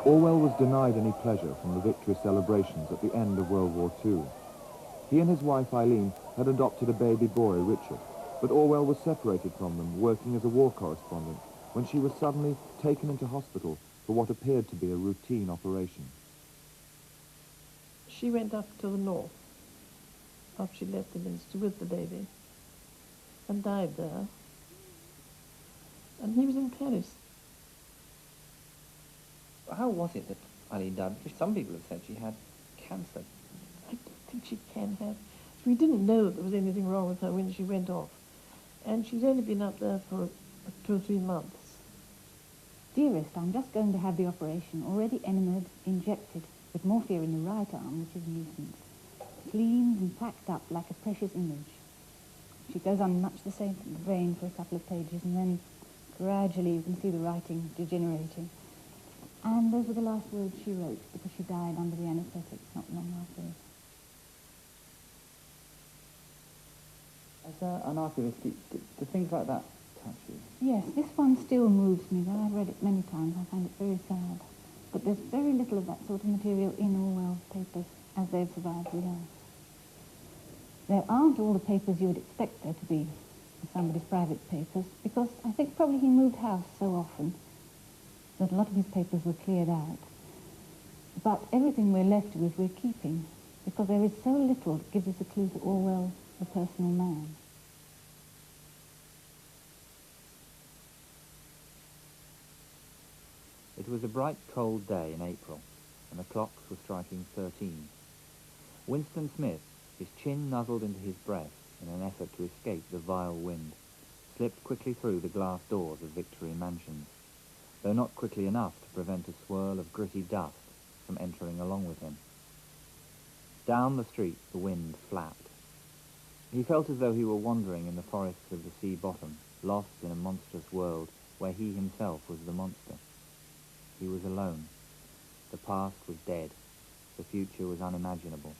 Orwell was denied any pleasure from the victory celebrations at the end of World War II. He and his wife Eileen had adopted a baby boy, Richard, but Orwell was separated from them, working as a war correspondent, when she was suddenly taken into hospital for what appeared to be a routine operation. She went up to the north after she left the ministry with the baby and died there. And he was in Paris. How was it that Eileen died? Because some people have said she had cancer. I don't think she can have. We didn't know there was anything wrong with her when she went off. And she's only been up there for 2 or 3 months. Dearest, I'm just going to have the operation, already enamoured, injected, with morphia in the right arm, which is a nuisance. Cleaned and packed up like a precious image. She goes on much the same vein for a couple of pages, and then gradually you can see the writing degenerating. And those were the last words she wrote, because she died under the anaesthetic not long after. As an archivist, do things like that touch you? Yes, this one still moves me. Though I've read it many times, I find it very sad. But there's very little of that sort of material in Orwell's papers, as they've survived with us. There aren't all the papers you would expect there to be in somebody's private papers, because I think probably he moved house so often that a lot of his papers were cleared out. But everything we're left with we're keeping, because there is so little that gives us a clue to Orwell, the personal man. It was a bright, cold day in April, and the clocks were striking 13. Winston Smith, his chin nuzzled into his breast in an effort to escape the vile wind, slipped quickly through the glass doors of Victory Mansions, though not quickly enough to prevent a swirl of gritty dust from entering along with him. Down the street the wind flapped. He felt as though he were wandering in the forests of the sea bottom, lost in a monstrous world where he himself was the monster. He was alone. The past was dead. The future was unimaginable.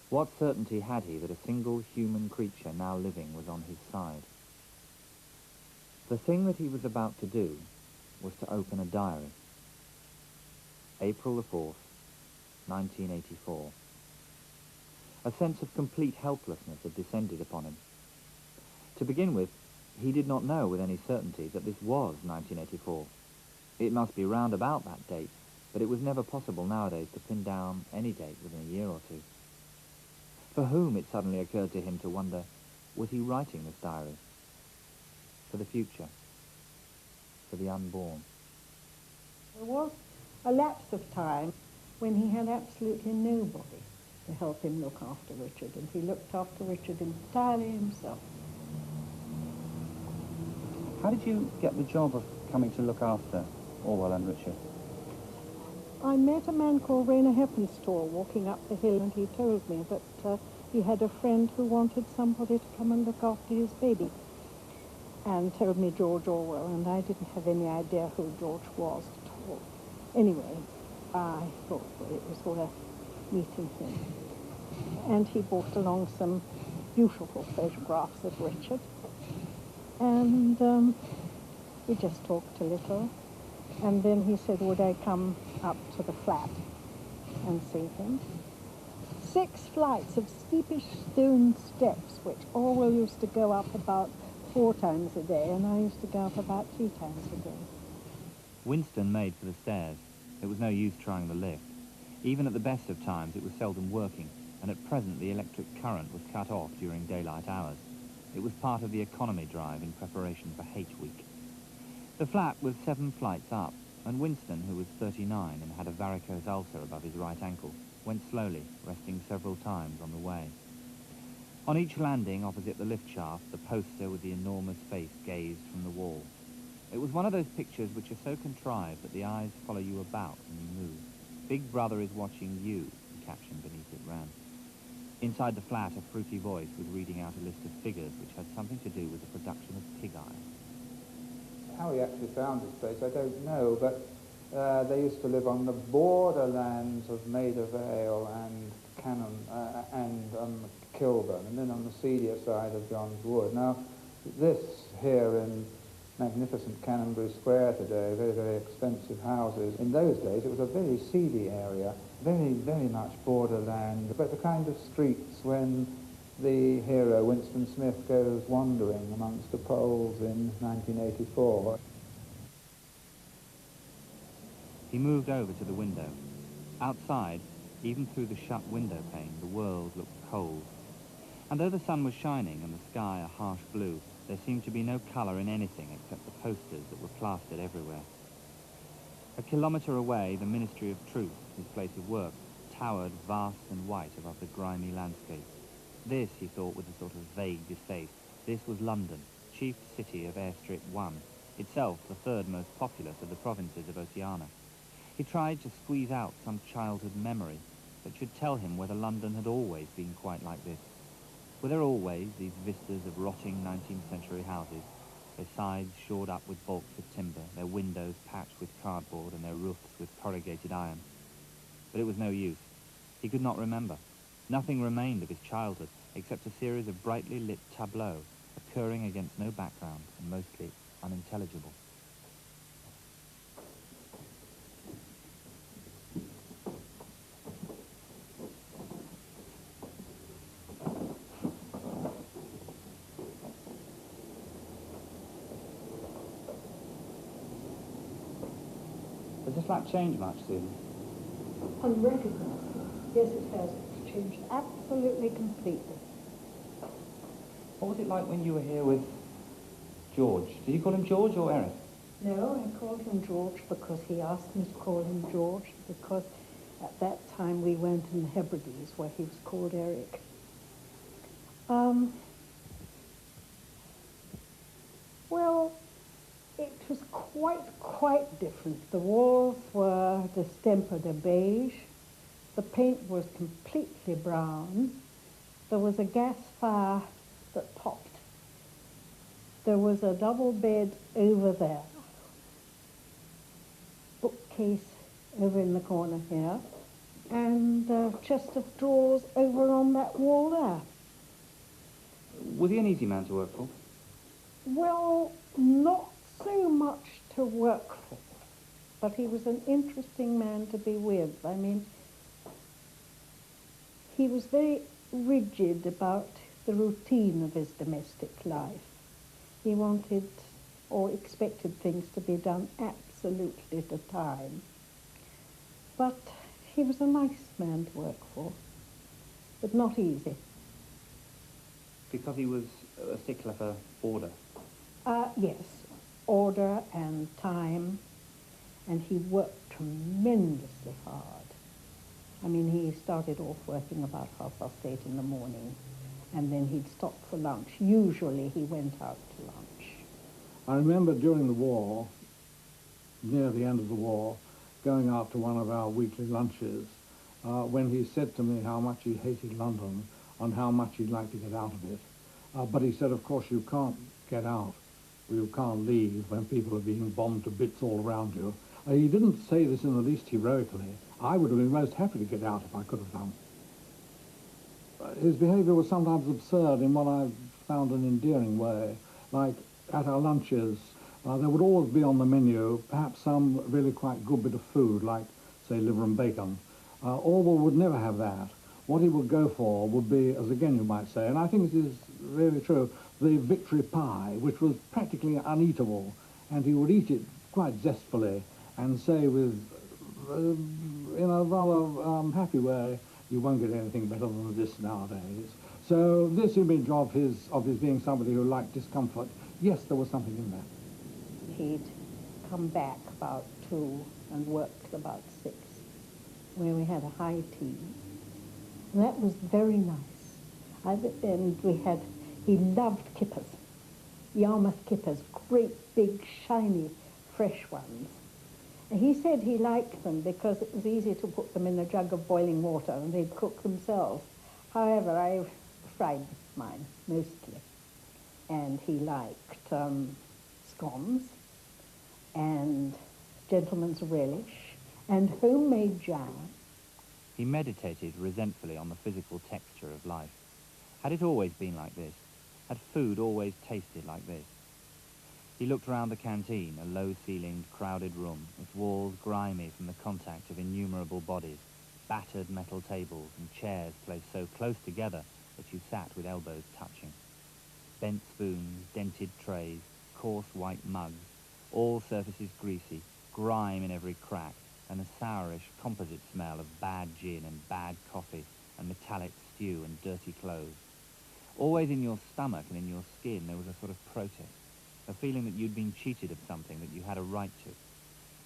What certainty had he that a single human creature now living was on his side? The thing that he was about to do was to open a diary. April the 4th, 1984. A sense of complete helplessness had descended upon him. To begin with, he did not know with any certainty that this was 1984. It must be round about that date, but it was never possible nowadays to pin down any date within a year or two. For whom, it suddenly occurred to him to wonder, was he writing this diary? For the future? For the unborn? There was a lapse of time when he had absolutely nobody to help him look after Richard, and he looked after Richard entirely himself. How did you get the job of coming to look after Orwell and Richard? I met a man called Rayner Heppenstall walking up the hill, and he told me that he had a friend who wanted somebody to come and look after his baby, and told me George Orwell, and I didn't have any idea who George was at all. Anyway, I thought it was worth meeting him. And he brought along some beautiful photographs of Richard, and we just talked a little. And then he said, would I come up to the flat and see him? 6 flights of steepish stone steps, which Orwell used to go up about 4 times a day, and I used to go up about 3 times a day. Winston made for the stairs. It was no use trying the lift. Even at the best of times, it was seldom working, and at present the electric current was cut off during daylight hours. It was part of the economy drive in preparation for H Week. The flat was 7 flights up, and Winston, who was 39 and had a varicose ulcer above his right ankle, went slowly, resting several times on the way. On each landing opposite the lift shaft, the poster with the enormous face gazed from the wall. It was one of those pictures which are so contrived that the eyes follow you about when you move. Big Brother is watching you, the caption beneath it ran. Inside the flat, a fruity voice was reading out a list of figures which had something to do with the production of pig iron. How he actually found this place, I don't know, but they used to live on the borderlands of Maida Vale and Cannon and Kilburn, and then on the seedier side of John's Wood. Now, this here in magnificent Canonbury Square today, very, very expensive houses. In those days, it was a very seedy area, very, very much borderland, but the kind of streets when the hero, Winston Smith, goes wandering amongst the poles in 1984. He moved over to the window. Outside, even through the shut window pane, the world looked cold. And though the sun was shining and the sky a harsh blue, there seemed to be no colour in anything except the posters that were plastered everywhere. A kilometre away, the Ministry of Truth, his place of work, towered vast and white above the grimy landscape. This, he thought with a sort of vague distaste, this was London, chief city of Airstrip 1, itself the third most populous of the provinces of Oceania. He tried to squeeze out some childhood memory that should tell him whether London had always been quite like this. Were there always these vistas of rotting 19th century houses, their sides shored up with balks of timber, their windows patched with cardboard and their roofs with corrugated iron? But it was no use. He could not remember. Nothing remained of his childhood except a series of brightly lit tableaux occurring against no background and mostly unintelligible. Has this flat changed much, Susan? Unrecognizable. Yes, it has. It's changed absolutely completely. What was it like when you were here with George? Did you call him George or Eric? No, I called him George because he asked me to call him George, because at that time we weren't in the Hebrides where he was called Eric. Well, it was quite different. The walls were distempered a beige. The paint was completely brown. There was a gas fire that popped. There was a double bed over there. Bookcase over in the corner here. And a chest of drawers over on that wall there. Was he an easy man to work for? Well, not so much to work for, but he was an interesting man to be with. I mean, he was very rigid about the routine of his domestic life. He wanted or expected things to be done absolutely to time. But he was a nice man to work for, but not easy. Because he was a stickler for order? Yes, order and time, and he worked tremendously hard. I mean, he started off working about 8:30 in the morning, and then he'd stop for lunch. Usually he went out to lunch. I remember during the war, near the end of the war, going out to one of our weekly lunches, when he said to me how much he hated London and how much he'd like to get out of it. But he said, of course, you can't get out, or you can't leave when people are being bombed to bits all around you. He didn't say this in the least heroically. I would have been most happy to get out if I could have done. His behaviour was sometimes absurd in what I found an endearing way. Like at our lunches, there would always be on the menu perhaps some really quite good bit of food, like, say, liver and bacon. Orwell would never have that. What he would go for would be, as again you might say, and I think this is really true, the victory pie, which was practically uneatable, and he would eat it quite zestfully and say with, in a rather happy way, you won't get anything better than this nowadays. So this image of his being somebody who liked discomfort, yes, there was something in that. He'd come back about 2 and worked till about 6, where we had a high tea. And that was very nice. He loved kippers, Yarmouth kippers, great big shiny fresh ones. And he said he liked them because it was easy to put them in a jug of boiling water and they'd cook themselves. However, I fried mine mostly. And he liked scones and gentleman's relish and homemade jam. He meditated resentfully on the physical texture of life. Had it always been like this? Had food always tasted like this? He looked round the canteen, a low-ceilinged, crowded room, its walls grimy from the contact of innumerable bodies, battered metal tables and chairs placed so close together that you sat with elbows touching. Bent spoons, dented trays, coarse white mugs, all surfaces greasy, grime in every crack, and a sourish composite smell of bad gin and bad coffee and metallic stew and dirty clothes. Always in your stomach and in your skin there was a sort of protest, a feeling that you'd been cheated of something that you had a right to.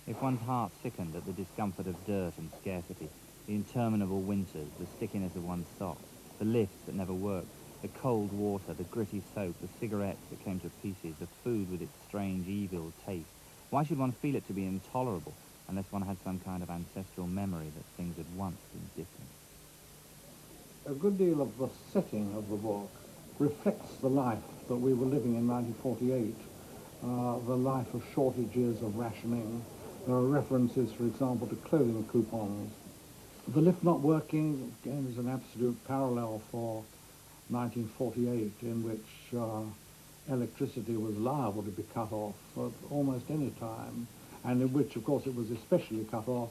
If one's heart sickened at the discomfort of dirt and scarcity, the interminable winters, the stickiness of one's socks, the lifts that never worked, the cold water, the gritty soap, the cigarettes that came to pieces, the food with its strange evil taste, why should one feel it to be intolerable unless one had some kind of ancestral memory that things had once been different? A good deal of the setting of the book reflects the life that we were living in 1948, the life of shortages, of rationing. There are references, for example, to clothing coupons. The lift not working, again, is an absolute parallel for 1948, in which electricity was liable to be cut off at almost any time, and in which, of course, it was especially cut off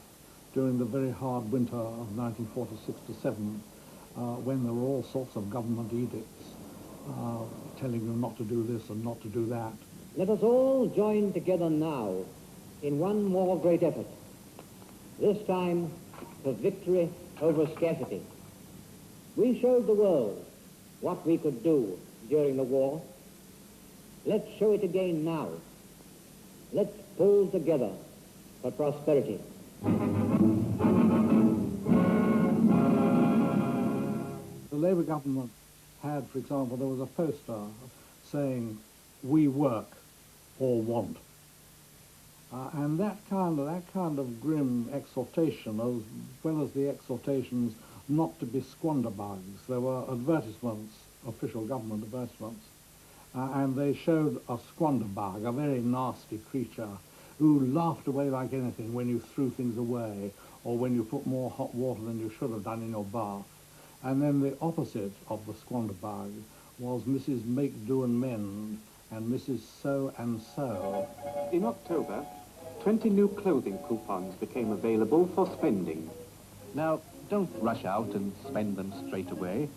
during the very hard winter of 1946-7, when there were all sorts of government edicts telling you not to do this and not to do that. Let us all join together now in one more great effort, this time for victory over scarcity. We showed the world what we could do during the war. Let's show it again now. Let's pull together for prosperity. The Labour government had, for example, there was a poster saying, "We work or want." And that kind of grim exhortation, as well as the exhortations not to be squanderbugs. There were advertisements, official government advertisements, and they showed a squanderbug, a very nasty creature, who laughed away like anything when you threw things away, or when you put more hot water than you should have done in your bath. And then the opposite of the squanderbug was Mrs. Make, Do and Mend, and Mrs. So and So. In October, 20 new clothing coupons became available for spending. Now, don't rush out and spend them straight away.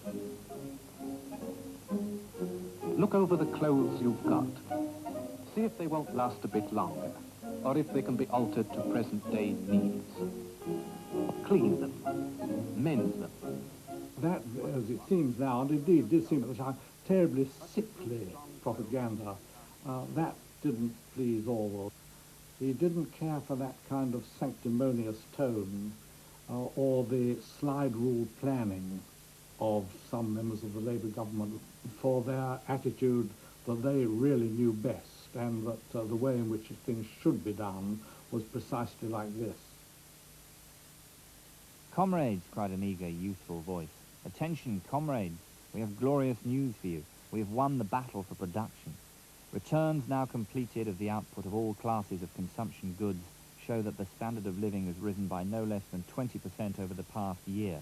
Look over the clothes you've got. See if they won't last a bit longer, or if they can be altered to present-day needs. Clean them, mend them. That, as it seems now, and indeed did seem at the time, terribly sickly propaganda. That didn't please Orwell. He didn't care for that kind of sanctimonious tone or the slide rule planning of some members of the Labour government for their attitude that they really knew best, and that the way in which things should be done was precisely like this. "Comrades," cried an eager, youthful voice. "Attention, comrades, we have glorious news for you. We have won the battle for production. Returns now completed of the output of all classes of consumption goods show that the standard of living has risen by no less than 20% over the past year.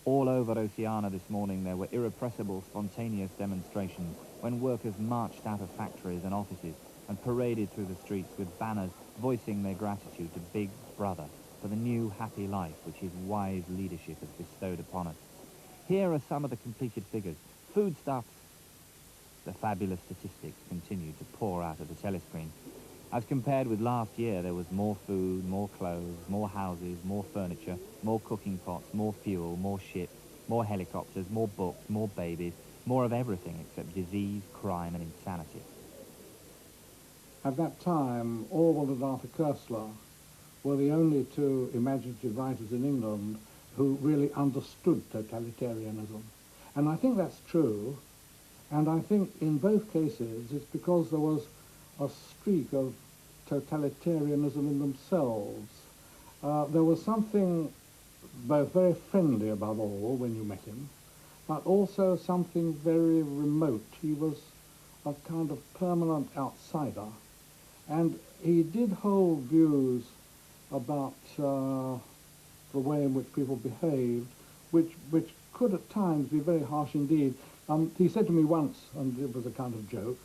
All over Oceania this morning there were irrepressible, spontaneous demonstrations when workers marched out of factories and offices and paraded through the streets with banners voicing their gratitude to Big Brother for the new happy life which his wise leadership has bestowed upon us. Here are some of the completed figures. Foodstuffs." The fabulous statistics continued to pour out of the telescreen. As compared with last year, there was more food, more clothes, more houses, more furniture, more cooking pots, more fuel, more ships, more helicopters, more books, more babies, more of everything except disease, crime and insanity. At that time, Orwell and Arthur Koestler were the only two imaginative writers in England who really understood totalitarianism. And I think that's true, and I think in both cases it's because there was a streak of totalitarianism in themselves. There was something both very friendly about Orwell when you met him, but also something very remote. He was a kind of permanent outsider, and he did hold views about the way in which people behaved, which could at times be very harsh indeed. He said to me once, and it was a kind of joke,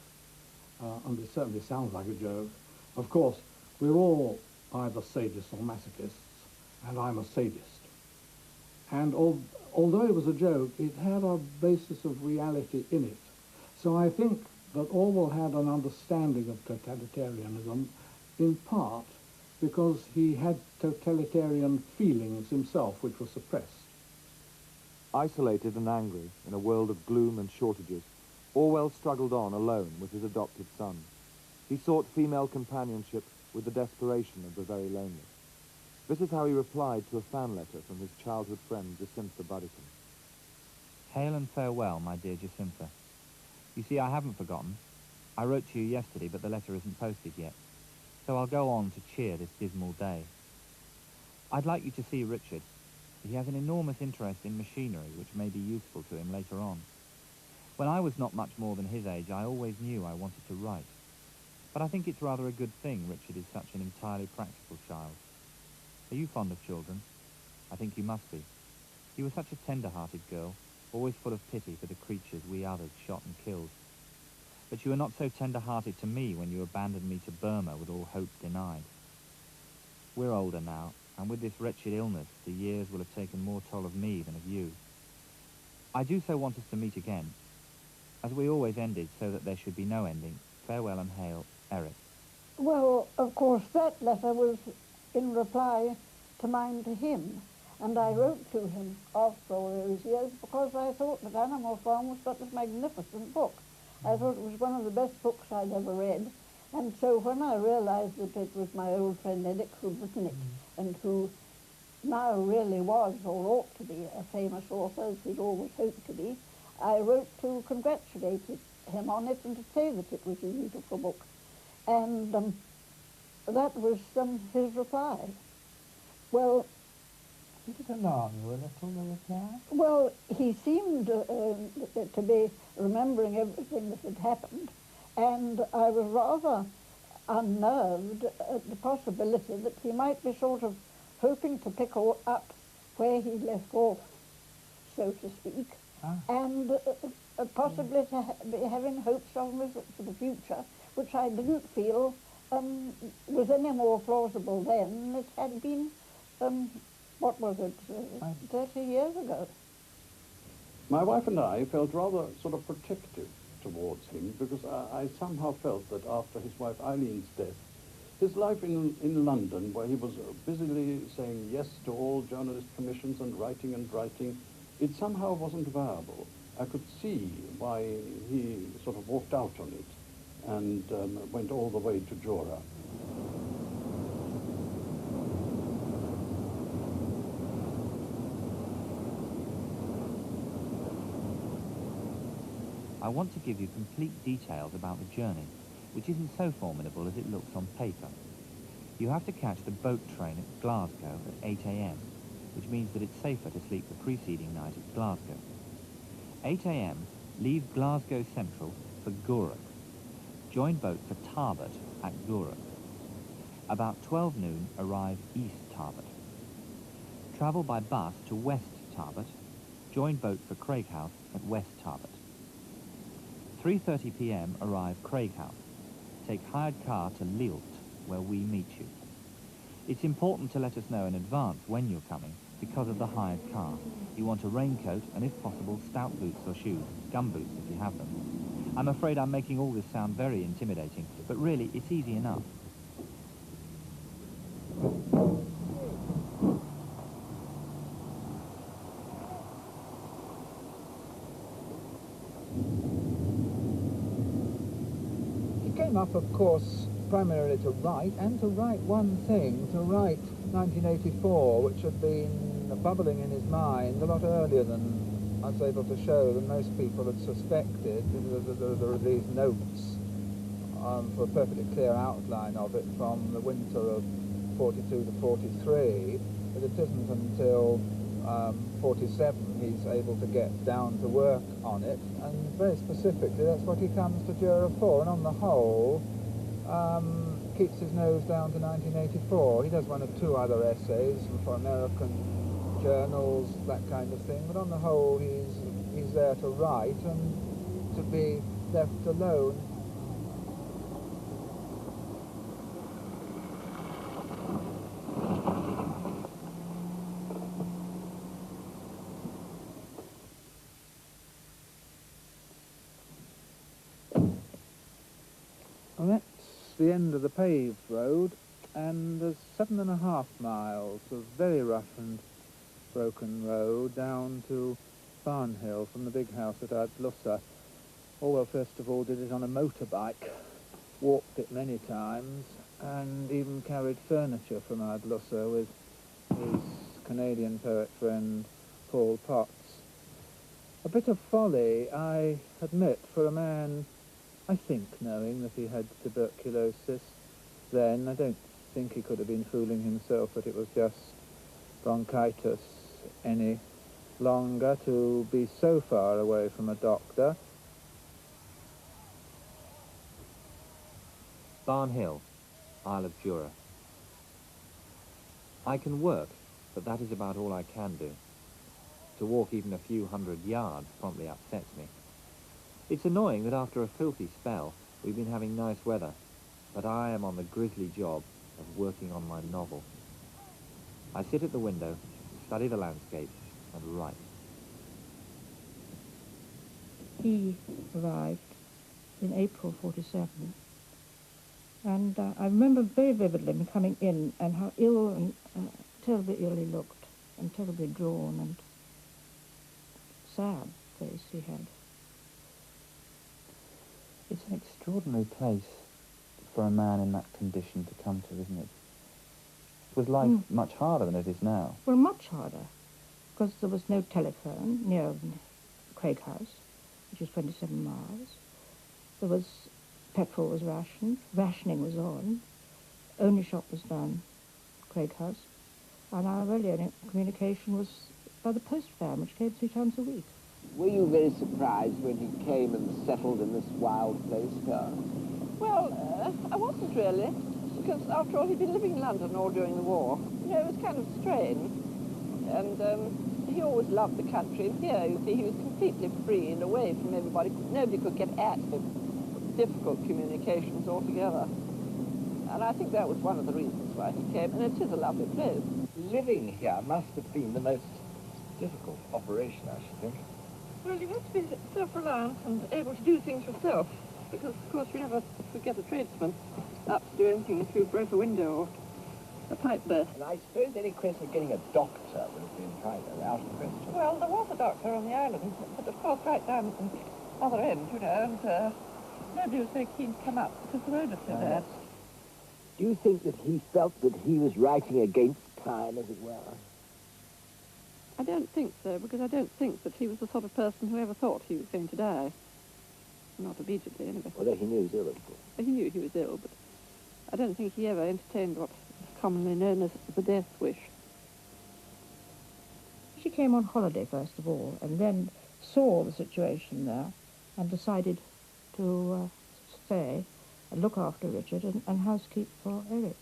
and it certainly sounds like a joke. Of course, we're all either sadists or masochists, and I'm a sadist. And although it was a joke, it had a basis of reality in it. So I think that Orwell had an understanding of totalitarianism, in part because he had totalitarian feelings himself, which were suppressed. Isolated and angry in a world of gloom and shortages, Orwell struggled on alone with his adopted son. He sought female companionship with the desperation of the very lonely. This is how he replied to a fan letter from his childhood friend Jacintha Buddicombe. Hail and farewell, my dear Jacintha. You see, I haven't forgotten. I wrote to you yesterday, but the letter isn't posted yet. So I'll go on to cheer this dismal day. I'd like you to see Richard. He has an enormous interest in machinery, which may be useful to him later on. When I was not much more than his age, I always knew I wanted to write. But I think it's rather a good thing Richard is such an entirely practical child. Are you fond of children? I think you must be. You were such a tender-hearted girl, always full of pity for the creatures we others shot and killed. But you were not so tender-hearted to me when you abandoned me to Burma with all hope denied. We're older now, and with this wretched illness, the years will have taken more toll of me than of you. I do so want us to meet again. As we always ended, so that there should be no ending, farewell and hail, Eric. Well, of course, that letter was in reply to mine to him, and I wrote to him after all those years because I thought that Animal Farm was such a magnificent book. I thought it was one of the best books I'd ever read, and so when I realized that it was my old friend Eric who'd written it, and who now really was, or ought to be, a famous author, as he'd always hoped to be, I wrote to congratulate him on it and to say that it was a beautiful book. And that was his reply. Well, Did it alarm you a little, the reply? well, he seemed to be remembering everything that had happened, and I was rather unnerved at the possibility that he might be sort of hoping to pick up where he left off, so to speak, and possibly to be having hopes of me for the future, which I didn't feel was any more plausible then than it had been, what was it, 30 years ago. My wife and I felt rather sort of protective towards him because I somehow felt that after his wife Eileen's death, his life in London, where he was busily saying yes to all journalist commissions and writing, it somehow wasn't viable. I could see why he sort of walked out on it and went all the way to Jura. I want to give you complete details about the journey, which isn't so formidable as it looks on paper. You have to catch the boat train at Glasgow at 8 a.m, which means that it's safer to sleep the preceding night at Glasgow. 8 a.m, leave Glasgow Central for Gourock. Join boat for Tarbert at Gourock. About 12 noon, arrive East Tarbert. Travel by bus to West Tarbert. Join boat for Craighouse at West Tarbert. 3:30 p.m. arrive Craighouse. Take hired car to Lilt, where we meet you. It's important to let us know in advance when you're coming because of the hired car. You want a raincoat and, if possible, stout boots or shoes, gum boots if you have them. I'm afraid I'm making all this sound very intimidating, but really it's easy enough. Up, of course, primarily to write, and to write one thing, to write 1984, which had been bubbling in his mind a lot earlier than I was able to show, than most people had suspected. There are these notes for a perfectly clear outline of it from the winter of 42 to 43, but it isn't until 47 he's able to get down to work on it, and very specifically that's what he comes to Jura for, and on the whole keeps his nose down to 1984. He does one or two other essays for American journals, that kind of thing, but on the whole he's there to write and to be left alone. Well, that's the end of the paved road, and there's 7.5 miles of very rough and broken road down to Barnhill from the big house at Ardlussa. Orwell first of all did it on a motorbike, walked it many times, and even carried furniture from Ardlussa with his Canadian poet friend Paul Potts. A bit of folly, I admit, for a man, I think, knowing that he had tuberculosis then. I don't think he could have been fooling himself that it was just bronchitis any longer, to be so far away from a doctor. Barnhill, Isle of Jura. I can work, but that is about all I can do. To walk even a few hundred yards promptly upsets me. It's annoying that after a filthy spell, we've been having nice weather, but I am on the grisly job of working on my novel. I sit at the window, study the landscape, and write. He arrived in April 47, and I remember very vividly him coming in and how ill and terribly ill he looked, and terribly drawn and sad face he had. It's an extraordinary place for a man in that condition to come to, isn't it? Was life much harder than it is now? Well, much harder, because there was no telephone near Craig House, which is 27 miles. There was, petrol was rationed, rationing was on, only shop was done, Craig House, and our only communication was by the post van, which came 3 times a week. Were you very surprised when he came and settled in this wild place here? Well, I wasn't really, because after all, he'd been living in London all during the war. You know, it was kind of strange. And he always loved the country. And here, you see, he was completely free and away from everybody. Nobody could get at him. Difficult communications altogether. And I think that was one of the reasons why he came. And it is a lovely place. Living here must have been the most difficult operation, I should think. Well, you have to be self-reliant and able to do things yourself. Because, of course, you never could get a tradesman up to do anything if you broke a window or a pipe burst. And I suppose any question of getting a doctor would have been kind of out of the question. Well, there was a doctor on the island, but of course right down at the other end, you know, and nobody was very keen to come up because the road was so bad. Do you think that he felt that he was writing against time, as it were? I don't think so, because I don't think that he was the sort of person who ever thought he was going to die. Not immediately, anyway. Although he knew he was ill, of course. He knew he was ill, but I don't think he ever entertained what is commonly known as the death wish. She came on holiday, first of all, and then saw the situation there and decided to stay and look after Richard and housekeep for Eric.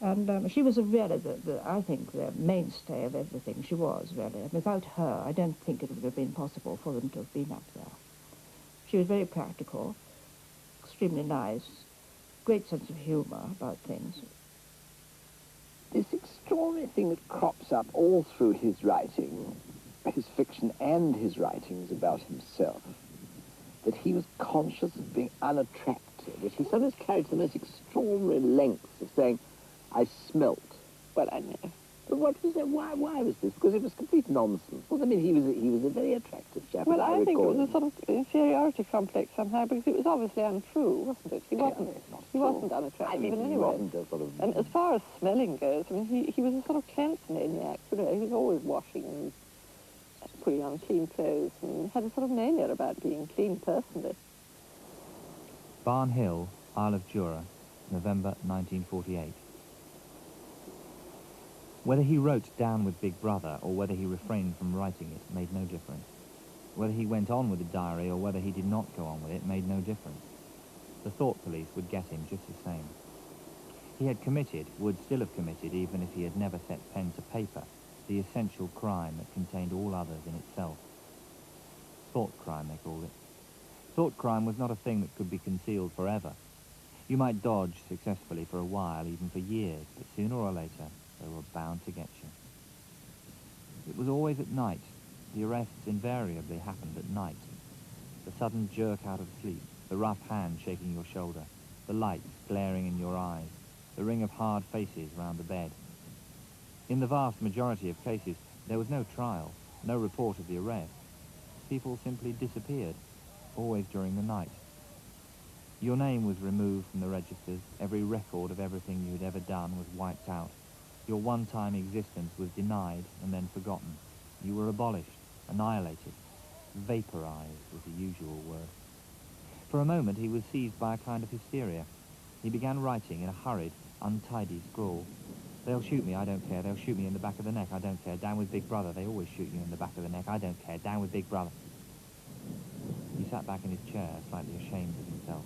And she was really, I think, the mainstay of everything. She was, really. Without her, I don't think it would have been possible for them to have been up there. She was very practical, extremely nice, great sense of humour about things. This extraordinary thing that crops up all through his writing, his fiction and his writings about himself, that he was conscious of being unattractive, that he sometimes carried to the most extraordinary lengths of saying, I smelt. Well, I know. But what was that? Why was this? Because it was complete nonsense. Well, I mean, he was a very attractive chap. Well, I think it was a sort of inferiority complex somehow, because it was obviously untrue, wasn't it? He wasn't unattractive I mean, in any he way. wasn't a sort of... And as far as smelling goes, I mean, he was a sort of cleanse maniac, you know. He was always washing and putting on clean clothes and had a sort of mania about being clean personally. Barnhill, Isle of Jura, November 1948. Whether he wrote down with Big Brother or whether he refrained from writing it made no difference. Whether he went on with the diary or whether he did not go on with it made no difference. The thought police would get him just the same. He had committed, would still have committed even if he had never set pen to paper, the essential crime that contained all others in itself. Thought crime, they called it. Thought crime was not a thing that could be concealed forever. You might dodge successfully for a while, even for years, but sooner or later they were bound to get you. It was always at night. The arrests invariably happened at night. The sudden jerk out of sleep, the rough hand shaking your shoulder, the lights glaring in your eyes, the ring of hard faces round the bed. In the vast majority of cases, there was no trial, no report of the arrest. People simply disappeared, always during the night. Your name was removed from the registers, every record of everything you had ever done was wiped out. Your one-time existence was denied and then forgotten. You were abolished, annihilated, vaporized was the usual word. For a moment he was seized by a kind of hysteria. He began writing in a hurried, untidy scrawl. They'll shoot me, I don't care. They'll shoot me in the back of the neck, I don't care. Down with Big Brother, they always shoot you in the back of the neck, I don't care. Down with Big Brother. He sat back in his chair, slightly ashamed of himself,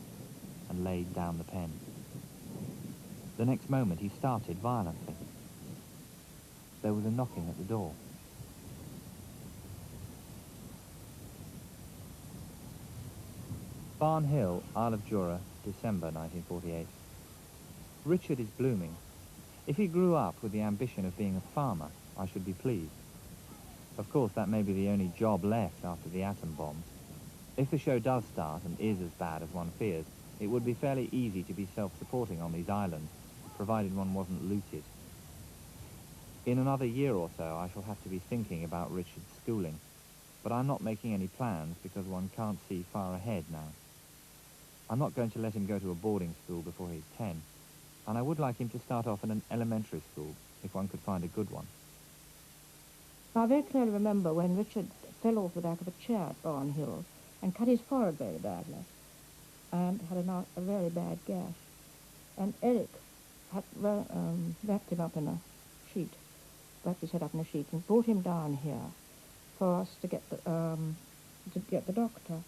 and laid down the pen. The next moment he started violently. There was a knocking at the door. Barn Hill, Isle of Jura, December 1948. Richard is blooming. If he grew up with the ambition of being a farmer, I should be pleased. Of course, that may be the only job left after the atom bomb. If the show does start and is as bad as one fears, it would be fairly easy to be self-supporting on these islands, provided one wasn't looted. In another year or so, I shall have to be thinking about Richard's schooling, but I'm not making any plans because one can't see far ahead now. I'm not going to let him go to a boarding school before he's 10, and I would like him to start off in an elementary school, if one could find a good one. I very clearly remember when Richard fell off the back of a chair at Barn Hill and cut his forehead very badly, and had a very bad gash. And Eric had wrapped him up in a sheet, wrapped his head up in a sheet, and brought him down here for us to get the doctor.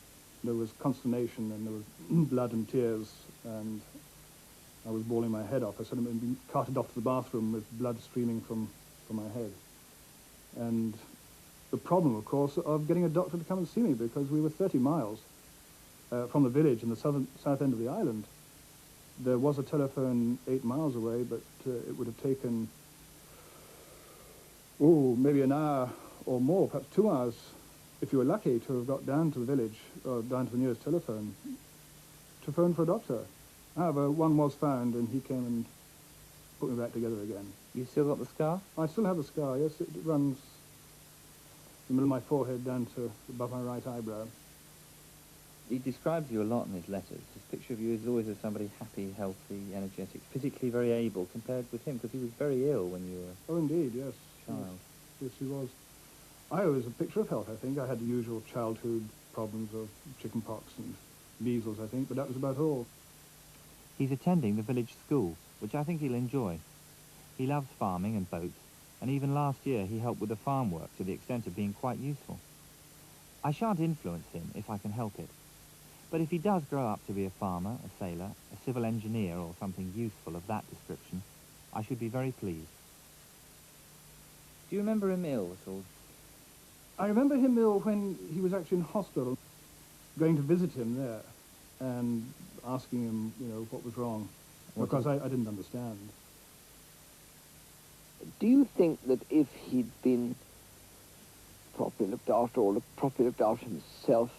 There was consternation and there was blood and tears, and I was bawling my head off. I sort of been carted off to the bathroom with blood streaming from my head. And the problem, of course, of getting a doctor to come and see me, because we were 30 miles from the village in the south end of the island. There was a telephone 8 miles away, but it would have taken, maybe an hour or more, perhaps 2 hours, if you were lucky, to have got down to the village, or down to the nearest telephone, to phone for a doctor. However, one was found, and he came and put me back together again. You still got the scar? I still have the scar, yes. It runs the middle of my forehead down to above my right eyebrow. He describes you a lot in his letters. His picture of you is always as somebody happy, healthy, energetic, physically very able, compared with him, because he was very ill when you were Oh, indeed, yes. a child. Yes, he was. I was a picture of health, I think. I had the usual childhood problems of chickenpox and measles, I think, but that was about all. He's attending the village school, which I think he'll enjoy. He loves farming and boats, and even last year he helped with the farm work to the extent of being quite useful. I shan't influence him if I can help it, but if he does grow up to be a farmer, a sailor, a civil engineer, or something useful of that description, I should be very pleased. Do you remember him ill at all? I remember him ill when he was actually in hospital, going to visit him there and asking him, what was wrong, because I didn't understand. Do you think that if he'd been properly looked after, or properly looked after himself,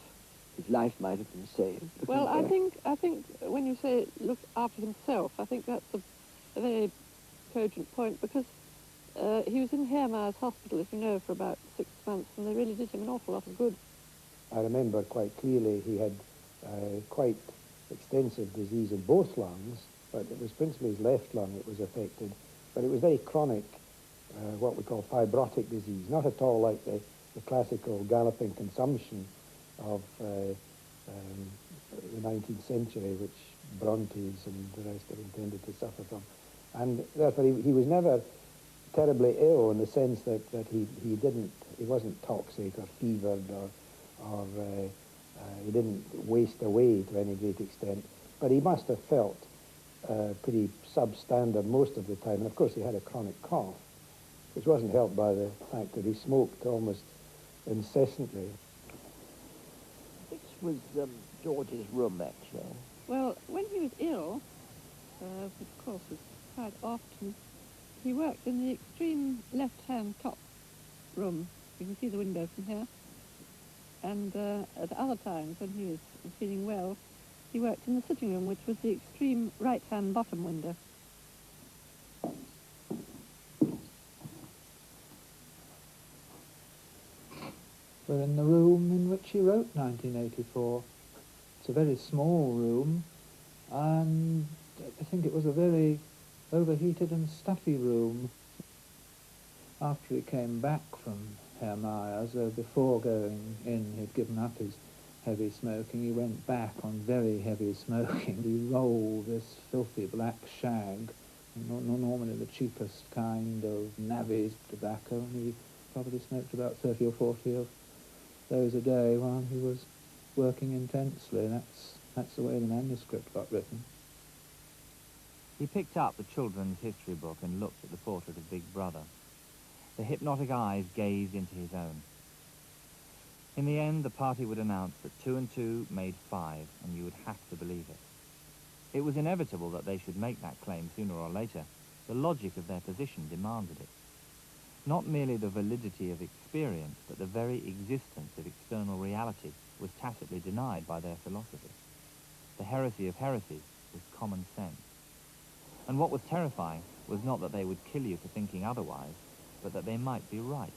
his life might have been saved? Well, I think when you say look after himself, I think that's a very cogent point, because he was in Haremeier's hospital, as you know, for about 6 months, and they really did him an awful lot of good. I remember quite clearly he had quite extensive disease in both lungs, but it was principally his left lung that was affected. But it was very chronic, what we call fibrotic disease, not at all like the classical galloping consumption of the 19th century, which Brontes and the rest are intended to suffer from. And therefore he was never terribly ill in the sense that he wasn't toxic or fevered or he didn't waste away to any great extent. But he must have felt pretty substandard most of the time. And of course he had a chronic cough, which wasn't helped by the fact that he smoked almost incessantly. This was George's room, actually. Well, when he was ill, which of course was quite often, he worked in the extreme left-hand top room. You can see the window from here. And at other times, when he was feeling well, He worked in the sitting room, which was the extreme right-hand bottom window. We're in the room in which he wrote 1984. It's a very small room, and I think it was a very overheated and stuffy room. After he came back from Herr Meyer's, before going in, he'd given up his heavy smoking. He went back on very heavy smoking. He rolled this filthy black shag, normally the cheapest kind of navvies tobacco, and he probably smoked about 30 or 40 of those a day while he was working intensely. That's the way the manuscript got written. He picked up the children's history book and looked at the portrait of Big Brother. The hypnotic eyes gazed into his own. In the end, the party would announce that 2 and 2 made 5, and you would have to believe it. It was inevitable that they should make that claim sooner or later. The logic of their position demanded it. Not merely the validity of experience, but the very existence of external reality was tacitly denied by their philosophy. The heresy of heresies was common sense. And what was terrifying was not that they would kill you for thinking otherwise, but that they might be right.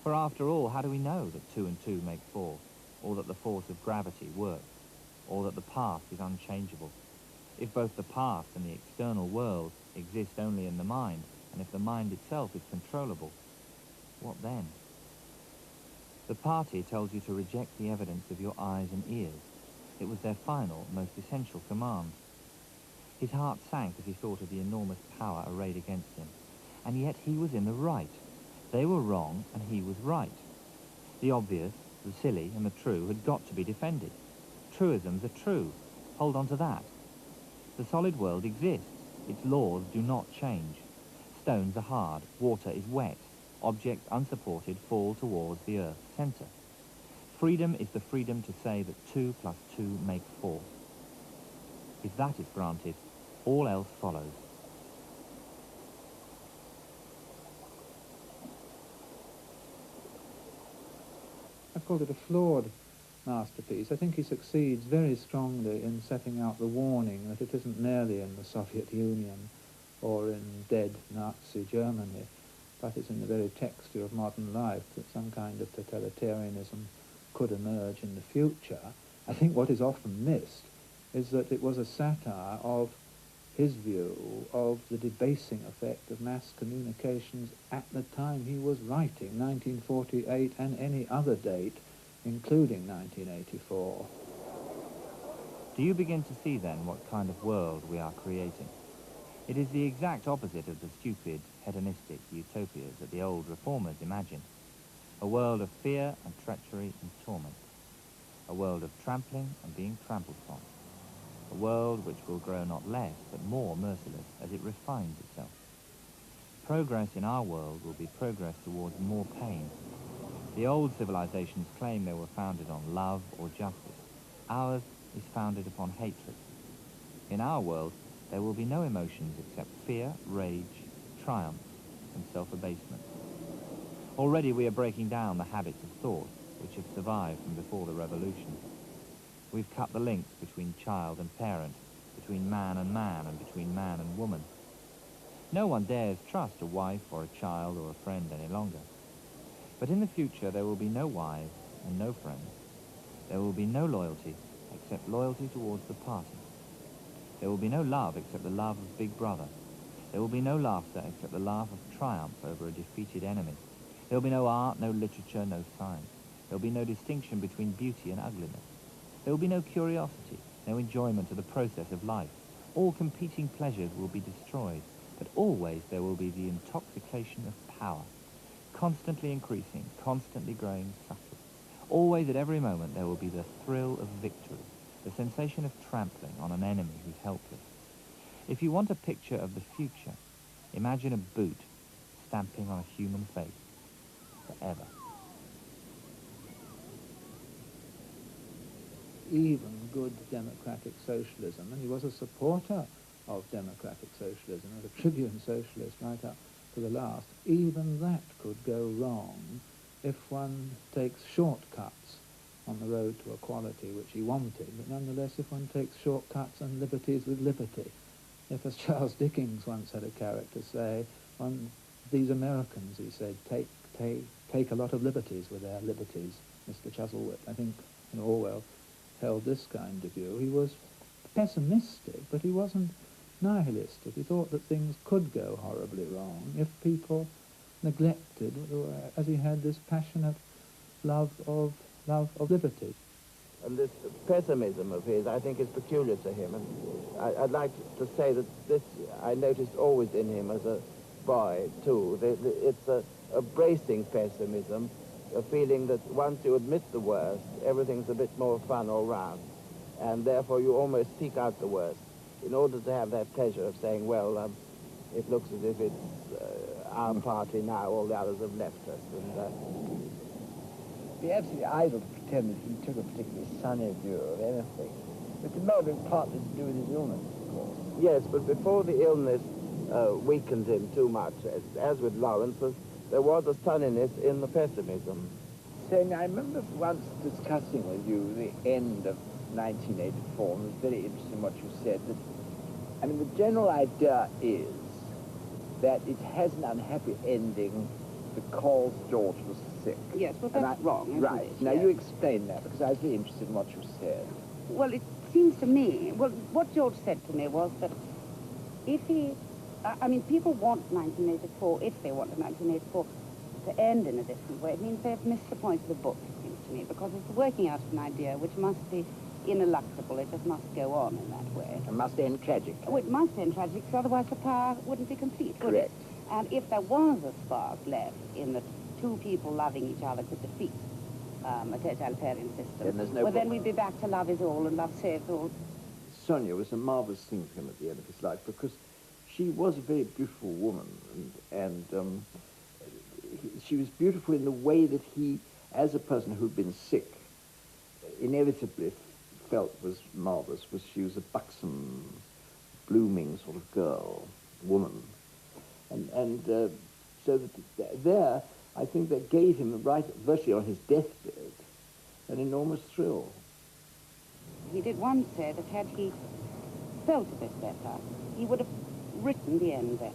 For after all, how do we know that 2 and 2 make 4, or that the force of gravity works, or that the past is unchangeable? If both the past and the external world exist only in the mind, and if the mind itself is controllable, what then? The party tells you to reject the evidence of your eyes and ears. It was their final, most essential command. His heart sank as he thought of the enormous power arrayed against him. And yet he was in the right. They were wrong, and he was right. The obvious, the silly, and the true had got to be defended. Truisms are true. Hold on to that. The solid world exists. Its laws do not change. Stones are hard. Water is wet. Objects unsupported fall towards the Earth's centre. Freedom is the freedom to say that 2 plus 2 make 4. If that is granted, all else follows. I've called it a flawed masterpiece. I think he succeeds very strongly in setting out the warning that it isn't merely in the Soviet Union or in dead Nazi Germany, but it's in the very texture of modern life that some kind of totalitarianism could emerge in the future. I think what is often missed is that it was a satire of his view of the debasing effect of mass communications at the time he was writing, 1948, and any other date, including 1984. Do you begin to see then what kind of world we are creating? It is the exact opposite of the stupid, hedonistic utopias that the old reformers imagined. A world of fear and treachery and torment. A world of trampling and being trampled upon. A world which will grow not less, but more merciless as it refines itself. Progress in our world will be progress towards more pain. The old civilizations claim they were founded on love or justice. Ours is founded upon hatred. In our world, there will be no emotions except fear, rage, triumph, and self-abasement. Already we are breaking down the habits of thought which have survived from before the revolution. We've cut the links between child and parent, between man, and between man and woman. No one dares trust a wife or a child or a friend any longer. But in the future there will be no wives and no friends. There will be no loyalty except loyalty towards the party. There will be no love except the love of Big Brother. There will be no laughter except the laugh of triumph over a defeated enemy. There will be no art, no literature, no science. There will be no distinction between beauty and ugliness. There will be no curiosity, no enjoyment of the process of life. All competing pleasures will be destroyed, but always there will be the intoxication of power, constantly increasing, constantly growing subtle. Always at every moment there will be the thrill of victory, the sensation of trampling on an enemy who's helpless. If you want a picture of the future, imagine a boot stamping on a human face forever. Even good democratic socialism, and he was a supporter of democratic socialism, as a Tribune socialist right up to the last, even that could go wrong if one takes shortcuts on the road to equality which he wanted, but nonetheless if one takes shortcuts and liberties with liberty, if, as Charles Dickens once had a character say, these Americans, he said, take a lot of liberties with their liberties. Mr. Chuzzlewit, I think, Orwell held this kind of view. He was pessimistic, but he wasn't nihilistic. He thought that things could go horribly wrong if people neglected, as he had this passionate love of liberty. And this pessimism of his, I think, is peculiar to him. And I'd like to say that this I noticed always in him as a boy, too. It's a bracing pessimism, a feeling that once you admit the worst, everything's a bit more fun all round. And therefore you almost seek out the worst in order to have that pleasure of saying, well, it looks as if it's our party now, all the others have left us. And, it'd be absolutely idle to pretend that he took a particularly sunny view of anything. But it may have been partly to do with his illness, of course. yes, but before the illness weakened him too much, as with Lawrence, there was a sunniness in the pessimism. Saying, I remember once discussing with you the end of 1984, and it was very interesting what you said, that, I mean, the general idea is that it has an unhappy ending because George was sick. Yes, well, that's wrong, isn't right. it? Now, Yes. you explain that, because I was very interested in what you said. Well, it seems to me, well, what George said to me was that if he, I mean, people want 1984, if they wanted 1984 to end in a different way, it means they've missed the point of the book, it seems to me, because it's working out of an idea which must be ineluctable. It just must go on in that way. It must end tragically. Oh, it must end tragically, because otherwise the power wouldn't be complete, would it? Correct. And if there was a spark left in that two people loving each other could defeat a totalitarian system, Then there's no well, then problem. we'd be back to love is all and love saves all. Sonia was a marvellous thing for him at the end of his life because she was a very beautiful woman, and she was beautiful in the way that he, as a person who'd been sick, inevitably felt was marvellous. She was a buxom, blooming sort of girl, woman, and so that there, I think that gave him, right virtually on his deathbed, an enormous thrill. He did once say that had he felt a bit better, he would have written the end better,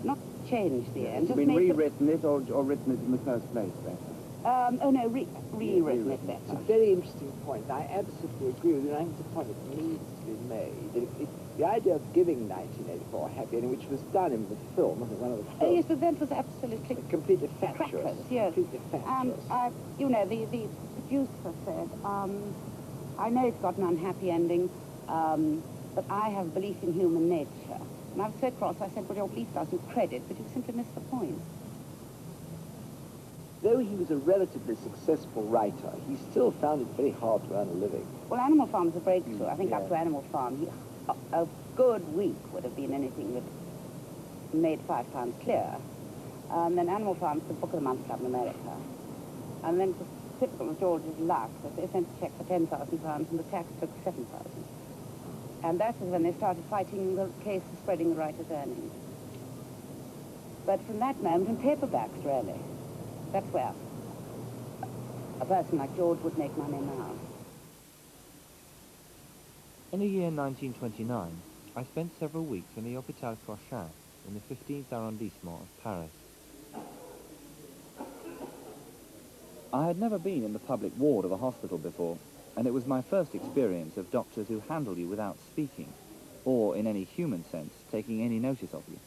not changed the end. Has Just been made rewritten it or written it in the first place better? oh no, rewritten it It's a better. very interesting point. I absolutely agree with you, and I think it's a point that needs to be made. The idea of giving 1984 a happy ending, which was done in the film, I think one of the Oh films, yes, but that was absolutely completely fatuous. crackers, yes. Completely fatuous. You know, the producer said, I know it's got an unhappy ending, but I have belief in human nature. And I was so cross, I said, well, your belief does you credit, but you simply missed the point. Though he was a relatively successful writer, he still found it very hard to earn a living. Well, Animal Farm is a breakthrough. I think Yeah. up to Animal Farm, a good week would have been anything that made £5 clear. Then Animal Farm's the Book of the Month Club in America. And then it was typical of George's luck that they sent a cheque for £10,000 and the tax took £7,000. And that was when they started fighting the case of spreading the writer's earnings. But from that moment, in paperbacks, really, that's where a person like George would make money now. In the year 1929, I spent several weeks in the Hôpital Cochin in the 15th arrondissement of Paris. I had never been in the public ward of a hospital before, and it was my first experience of doctors who handle you without speaking, or in any human sense, taking any notice of you.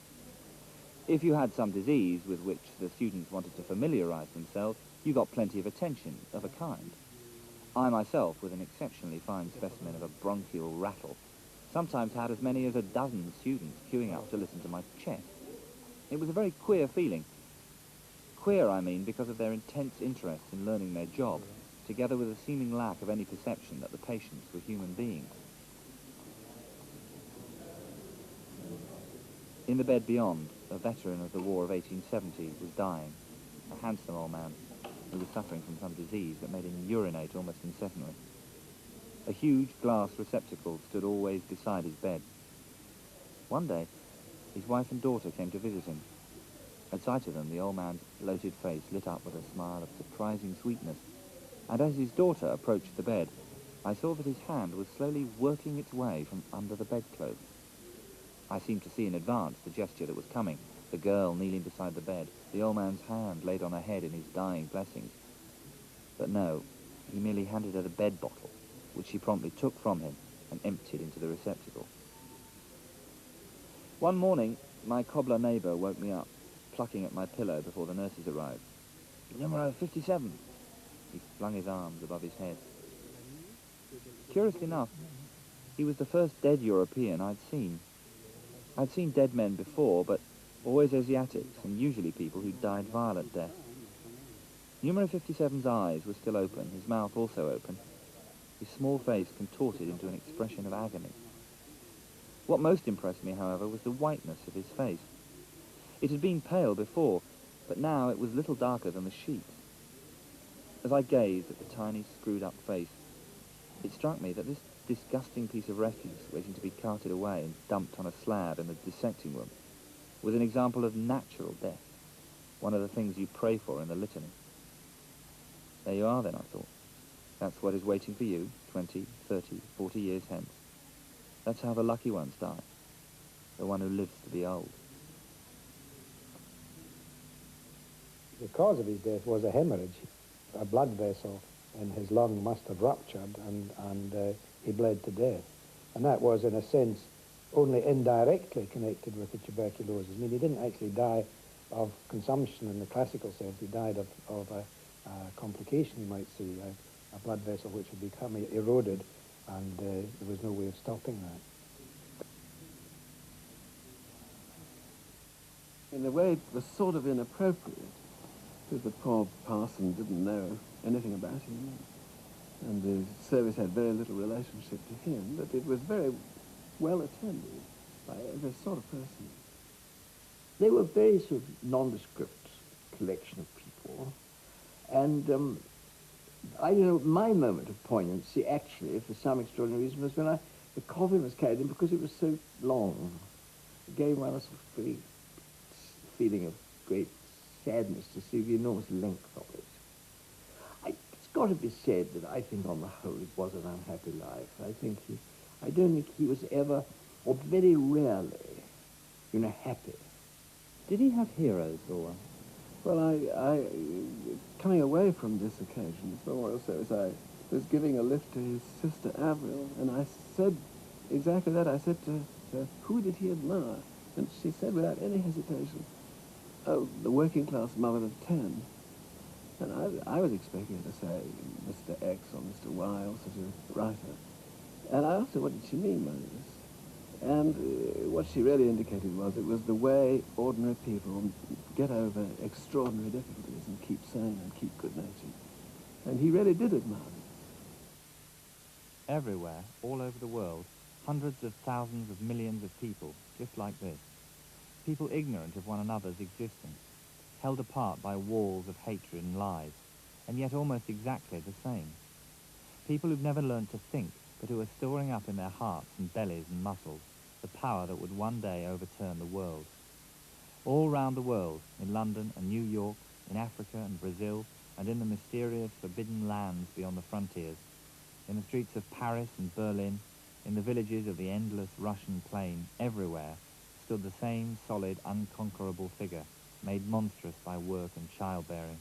If you had some disease with which the students wanted to familiarize themselves, you got plenty of attention of a kind. I myself, with an exceptionally fine specimen of a bronchial rattle, sometimes had as many as a dozen students queuing up to listen to my chest. It was a very queer feeling. Queer, I mean, because of their intense interest in learning their job, together with a seeming lack of any perception that the patients were human beings. In the bed beyond, a veteran of the War of 1870 was dying, a handsome old man who was suffering from some disease that made him urinate almost incessantly. A huge glass receptacle stood always beside his bed. One day, his wife and daughter came to visit him. At sight of them, the old man's bloated face lit up with a smile of surprising sweetness. and as his daughter approached the bed, I saw that his hand was slowly working its way from under the bedclothes. I seemed to see in advance the gesture that was coming, the girl kneeling beside the bed, the old man's hand laid on her head in his dying blessings. But no, he merely handed her the bed bottle, which she promptly took from him and emptied into the receptacle. One morning, my cobbler neighbour woke me up, plucking at my pillow before the nurses arrived. "Numero 57. He flung his arms above his head. Curiously enough, he was the first dead European I'd seen. I'd seen dead men before, but always Asiatics, and usually people who died violent deaths. Numero 57's eyes were still open, his mouth also open, his small face contorted into an expression of agony. What most impressed me, however, was the whiteness of his face. It had been pale before, but now it was little darker than the sheets. As I gazed at the tiny, screwed-up face, it struck me that this disgusting piece of refuse waiting to be carted away and dumped on a slab in the dissecting room was an example of natural death, one of the things you pray for in the litany. There you are then, I thought. That's what is waiting for you 20, 30, 40 years hence. That's how the lucky ones die, the one who lives to be old. The cause of his death was a hemorrhage. A blood vessel in his lung must have ruptured, and he bled to death. And that was, in a sense, only indirectly connected with the tuberculosis. I mean, he didn't actually die of consumption in the classical sense. He died of a complication, you might say, a blood vessel which had become eroded, and there was no way of stopping that. In a way, it was sort of inappropriate, because the poor parson didn't know anything about him, and the service had very little relationship to him, but it was very well attended by every sort of person. They were very sort of nondescript collection of people, and I don't know, my moment of poignancy, actually, for some extraordinary reason, was when the coffin was carried in, because it was so long. It gave one a sort of very feeling of great sadness to see the enormous length of it. It's got to be said that I think on the whole it was an unhappy life. I don't think he was ever, or very rarely, happy. Did he have heroes, Orwell? Well, coming away from this occasion, the memorial service, I was giving a lift to his sister Avril, and I said exactly that. I said to her, who did he admire? And she said without any hesitation, oh, the working class mother of 10. And I was expecting her to say Mr. X or Mr. Y or such a writer. And I asked her what did she mean by this. And what she really indicated was it was the way ordinary people get over extraordinary difficulties and keep sane and keep good-natured. And he really did admire it. Everywhere, all over the world, hundreds of thousands of millions of people, just like this. People ignorant of one another's existence, held apart by walls of hatred and lies, and yet almost exactly the same. People who've never learned to think, but who are storing up in their hearts and bellies and muscles the power that would one day overturn the world. All round the world, in London and New York, in Africa and Brazil, and in the mysterious, forbidden lands beyond the frontiers, in the streets of Paris and Berlin, in the villages of the endless Russian plain, everywhere, stood the same solid, unconquerable figure, made monstrous by work and childbearing,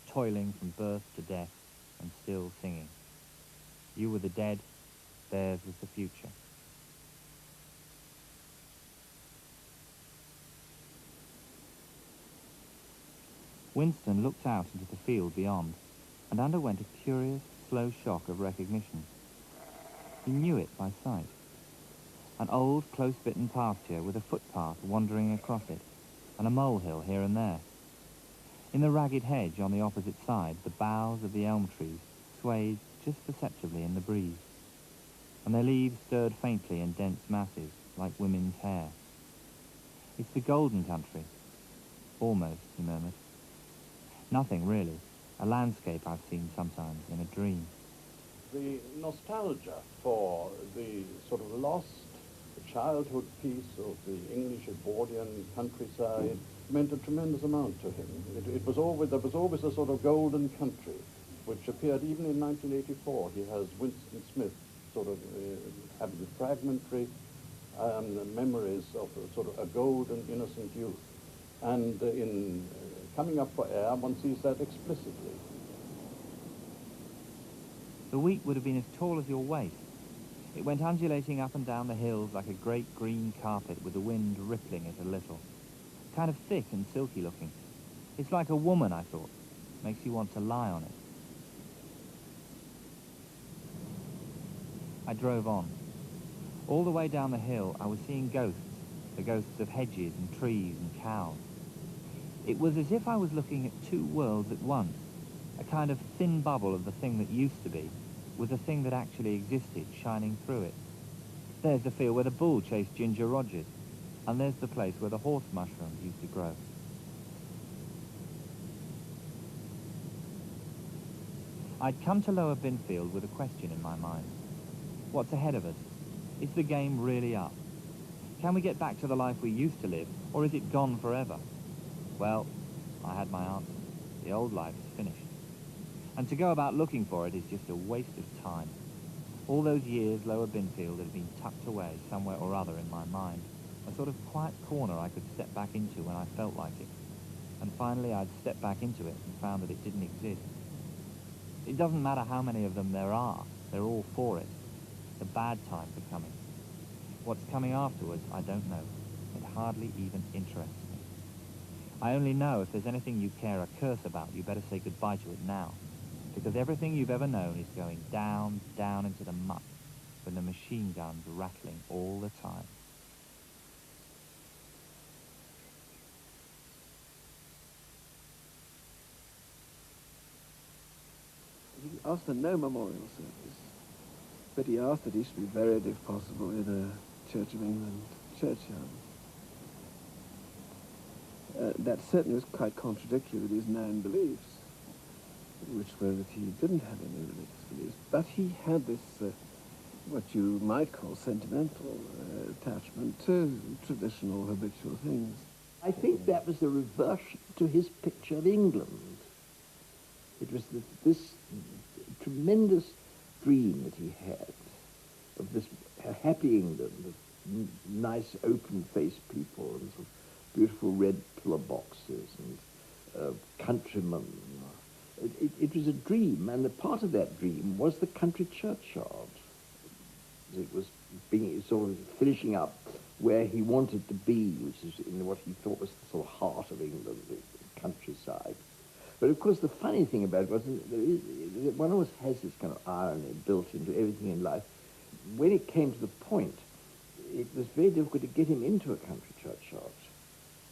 toiling from birth to death, and still singing. You were the dead, theirs was the future. Winston looked out into the field beyond, and underwent a curious, slow shock of recognition. He knew it by sight. An old, close-bitten pasture with a footpath wandering across it, and a molehill here and there. In the ragged hedge on the opposite side, the boughs of the elm trees swayed just perceptibly in the breeze, and their leaves stirred faintly in dense masses, like women's hair. It's the golden country. Almost, he murmured. Nothing, really. A landscape I've seen sometimes in a dream. The nostalgia for the sort of lost childhood piece of the English Edwardian countryside meant a tremendous amount to him. There was always a sort of golden country which appeared even in 1984. He has Winston Smith sort of having fragmentary memories of sort of a golden, innocent youth. And in Coming Up for Air, one sees that explicitly. The wheat would have been as tall as your waist. It went undulating up and down the hills like a great green carpet with the wind rippling it a little. Kind of thick and silky looking. It's like a woman, I thought. Makes you want to lie on it. I drove on. All the way down the hill, I was seeing ghosts, the ghosts of hedges and trees and cows. It was as if I was looking at two worlds at once, a kind of thin bubble of the thing that used to be, with the thing that actually existed shining through it. There's the field where the bull chased Ginger Rogers, and there's the place where the horse mushrooms used to grow. I'd come to Lower Binfield with a question in my mind. What's ahead of us? Is the game really up? Can we get back to the life we used to live, or is it gone forever? Well, I had my answer. The old life is finished. And to go about looking for it is just a waste of time. All those years Lower Binfield had been tucked away somewhere or other in my mind, a sort of quiet corner I could step back into when I felt like it. And finally I'd stepped back into it and found that it didn't exist. It doesn't matter how many of them there are, they're all for it. The bad times are coming. What's coming afterwards, I don't know. It hardly even interests me. I only know if there's anything you care a curse about, you better say goodbye to it now. Because everything you've ever known is going down, down into the muck, with the machine guns rattling all the time. He asked for no memorial service, but he asked that he should be buried, if possible, in a Church of England churchyard. That certainly was quite contradictory with his known beliefs, which were that he didn't have any religious beliefs, but he had this, what you might call sentimental attachment to traditional, habitual things. I think that was a reversion to his picture of England. It was this tremendous dream that he had of this happy England, of nice open-faced people and sort of beautiful red pillar boxes and countrymen. It was a dream, and a part of that dream was the country churchyard. It was being sort of finishing up where he wanted to be, which is in what he thought was the sort of heart of England, the countryside. But of course, the funny thing about it was that one always has this kind of irony built into everything in life. When it came to the point, it was very difficult to get him into a country churchyard.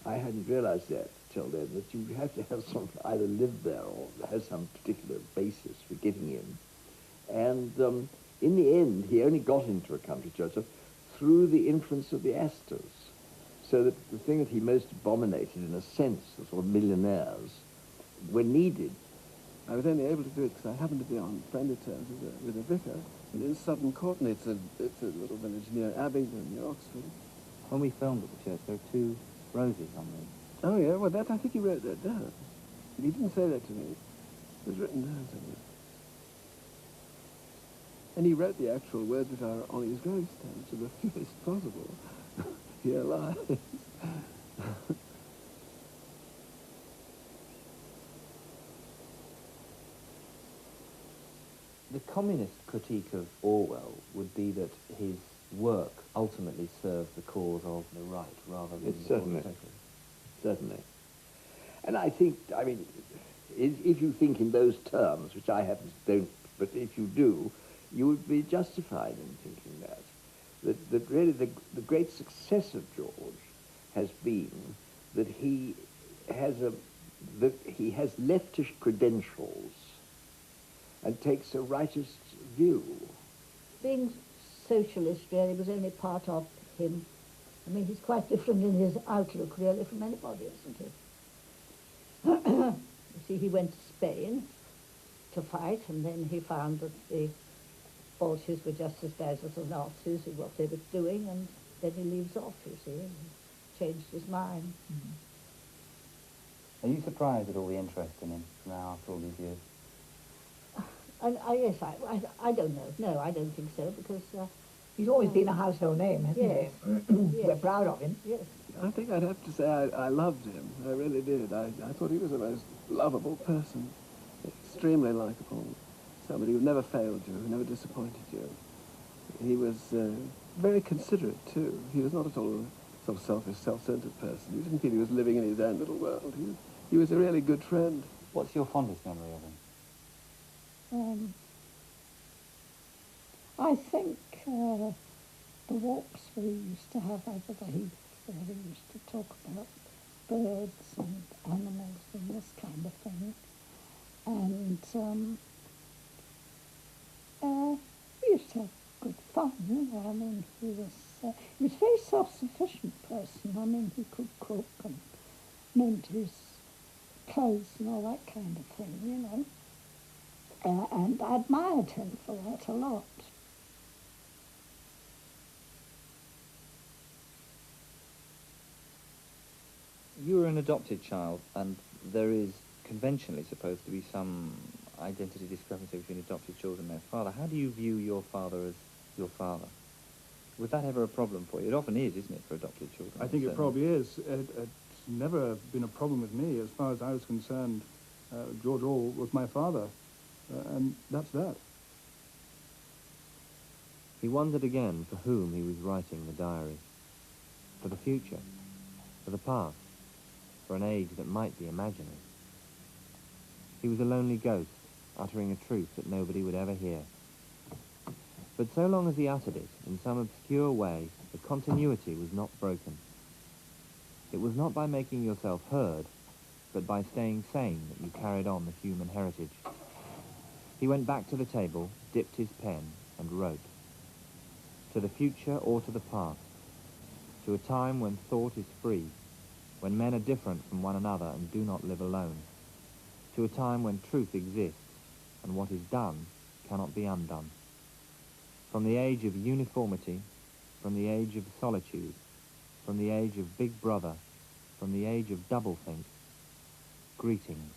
I hadn't realized that till then, that you have to have some, either live there or have some particular basis for getting in. And in the end, he only got into a country churchyard through the influence of the Astors. So that the thing that he most abominated, in a sense, the sort of millionaires, were needed. I was only able to do it because I happened to be on friendly terms with a vicar. And in Sutton Courtenay, it's a little village near Abingdon, near Oxford. When we filmed at the church, there were 2 roses on the... Oh, yeah, well, that, I think he wrote that down. But he didn't say that to me. It was written down somewhere. And he wrote the actual words which are on his gravestone to the fewest possible. Here lies. The communist critique of Orwell would be that his work ultimately served the cause of the right rather than the certainly. cause of Certainly. And I think, I mean, if you think in those terms, which I don't, but if you do, you would be justified in thinking that really the great success of George has been that he has leftish credentials and takes a rightist view. Being socialist really was only part of him. I mean, he's quite different in his outlook really from anybody, isn't he? You see, he went to Spain to fight, and then he found that the Bolsheviks were just as bad as the Nazis and what they were doing, and then he leaves off, you see, and changed his mind. Are you surprised at all the interest in him now after all these years? And yes, I don't know. No, I don't think so, because he's always been a household name, hasn't Yes. he? Yes. We're proud of him. Yes. I think I'd have to say I loved him. I really did. I thought he was the most lovable person, extremely likable, somebody who never failed you, who never disappointed you. He was very considerate, too. He was not at all a sort of selfish, self-centered person. He didn't feel he was living in his own little world. He was a really good friend. What's your fondest memory of him? I think the walks we used to have over the heath, where we used to talk about birds and animals and this kind of thing. And we used to have good fun, you know. I mean, he was a very self-sufficient person. I mean, he could cook and mend his clothes and all that kind of thing, you know. And I admired him for that a lot. You were an adopted child, and there is conventionally supposed to be some identity discrepancy between adopted children and their father. How do you view your father as your father? Was that ever a problem for you? It often is, isn't it, for adopted children? I think it probably is. It's never been a problem with me. As far as I was concerned, George Orwell was my father, and that's that. He wondered again for whom he was writing the diary. For the future, for the past, for an age that might be imaginary. He was a lonely ghost, uttering a truth that nobody would ever hear. But so long as he uttered it, in some obscure way, the continuity was not broken. It was not by making yourself heard, but by staying sane that you carried on the human heritage. He went back to the table, dipped his pen, and wrote. To the future or to the past, to a time when thought is free, when men are different from one another and do not live alone, to a time when truth exists, and what is done cannot be undone. From the age of uniformity, from the age of solitude, from the age of Big Brother, from the age of doublethink, greetings.